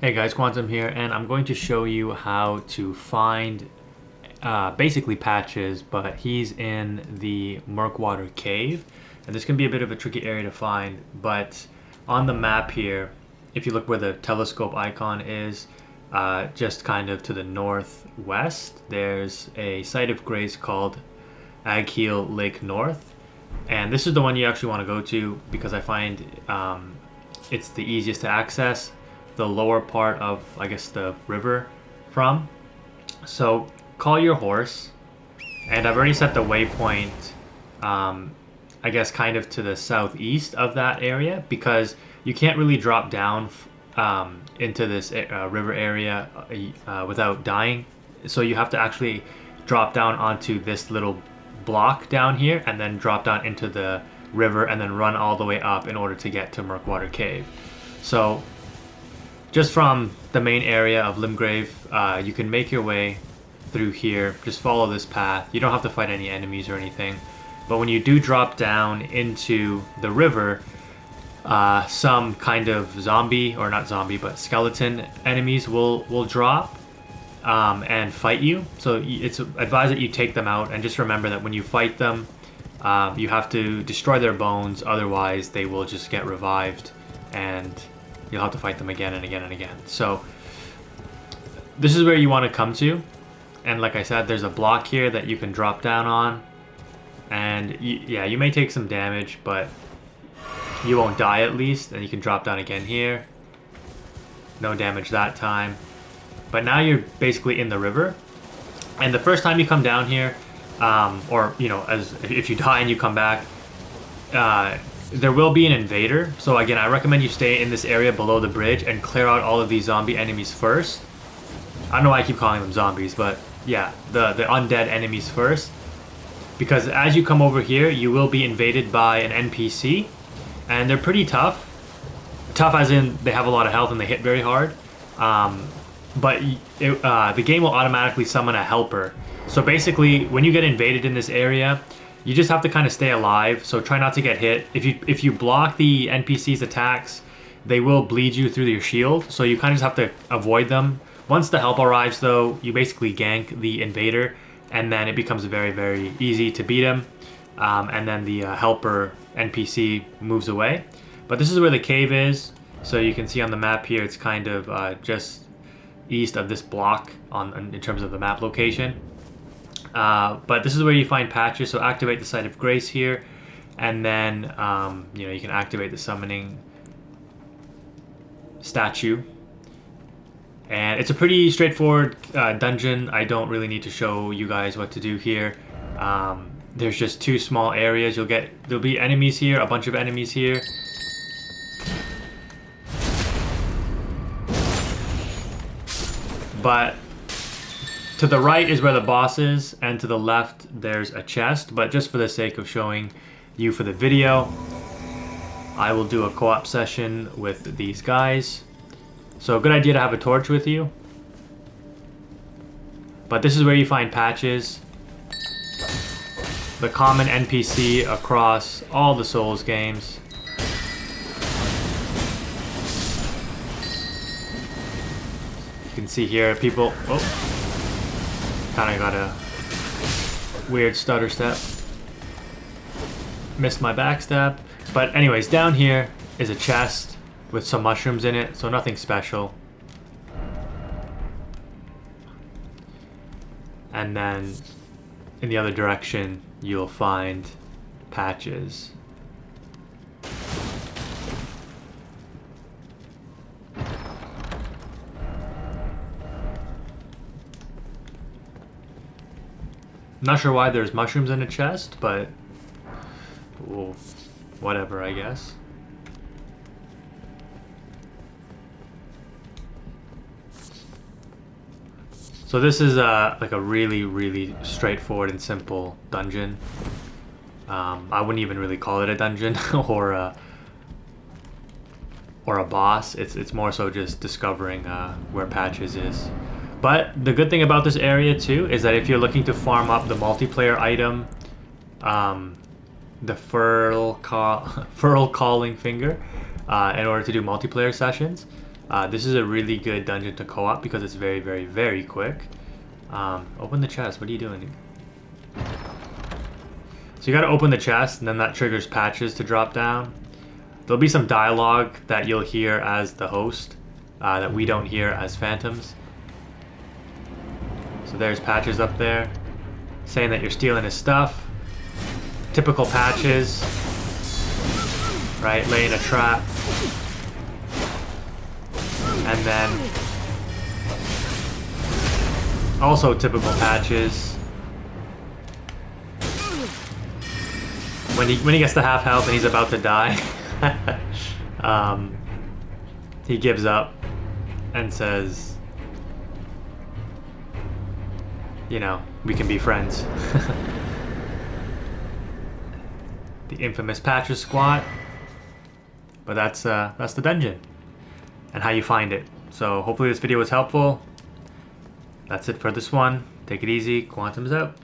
Hey guys, Quantum here, and I'm going to show you how to find basically Patches, but he's in the Murkwater cave, and this can be a bit of a tricky area to find, but on the map here, if you look where the telescope icon is, just kind of to the northwest, there's a site of grace called Agheel Lake North, and this is the one you actually want to go to because I find it's the easiest to access the lower part of, I guess, the river from. So call your horse, and I've already set the waypoint, I guess, kind of to the southeast of that area because you can't really drop down into this river area without dying. So you have to actually drop down onto this little block down here and then drop down into the river and then run all the way up in order to get to Murkwater Cave. So just from the main area of Limgrave, you can make your way through here. Just follow this path. You don't have to fight any enemies or anything. But when you do drop down into the river, some kind of zombie, or not zombie, but skeleton enemies will drop and fight you. So it's advised that you take them out, and just remember that when you fight them, you have to destroy their bones, otherwise they will just get revived and you'll have to fight them again and again and again. So this is where you want to come to, and like I said, there's a block here that you can drop down on, and yeah, you may take some damage, but you won't die at least, and you can drop down again here. No damage that time. But now you're basically in the river, and the first time you come down here, or you know, as if you die and you come back, there will be an invader. So again, I recommend you stay in this area below the bridge and clear out all of these zombie enemies first. I don't know why I keep calling them zombies, but yeah, the undead enemies first. Because as you come over here, you will be invaded by an NPC, and they're pretty tough. Tough as in they have a lot of health and they hit very hard. But the game will automatically summon a helper. So basically, when you get invaded in this area, you just have to kind of stay alive, so try not to get hit. If you block the NPC's attacks, they will bleed you through your shield, so you kind of just have to avoid them. Once the help arrives, though, you basically gank the invader, and then it becomes very, very easy to beat him, and then the helper NPC moves away. But this is where the cave is, so you can see on the map here, it's kind of just east of this block in terms of the map location. But this is where you find Patches, so activate the Site of Grace here, and then you know, you can activate the summoning statue. And it's a pretty straightforward dungeon. I don't really need to show you guys what to do here. There's just two small areas. There'll be enemies here, a bunch of enemies here. But to the right is where the boss is, and to the left there's a chest, but just for the sake of showing you for the video, I will do a co-op session with these guys. So a good idea to have a torch with you. But this is where you find Patches, the common NPC across all the Souls games. You can see here people... Oh. Kind of got a weird stutter step. Missed my backstab. But anyways, down here is a chest with some mushrooms in it, so nothing special. And then in the other direction, you'll find Patches. Not sure why there's mushrooms in a chest, but well, whatever, I guess. So this is like a really, really straightforward and simple dungeon. I wouldn't even really call it a dungeon or a boss. It's more so just discovering where Patches is. But the good thing about this area too is that if you're looking to farm up the multiplayer item, the furl calling finger, in order to do multiplayer sessions, This is a really good dungeon to co-op because it's very, very, very quick. Open the chest. What are you doing? So you gotta open the chest, and then that triggers patches to drop down. There'll be some dialogue that you'll hear as the host that we don't hear as phantoms. So there's patches up there saying that you're stealing his stuff. Typical patches, right? Laying a trap. And then also typical patches. When he gets to half health and he's about to die, he gives up and says, you know, we can be friends. The infamous patches squat. But that's the dungeon and how you find it. So hopefully this video was helpful. That's it for this one. Take it easy. Quantum's out.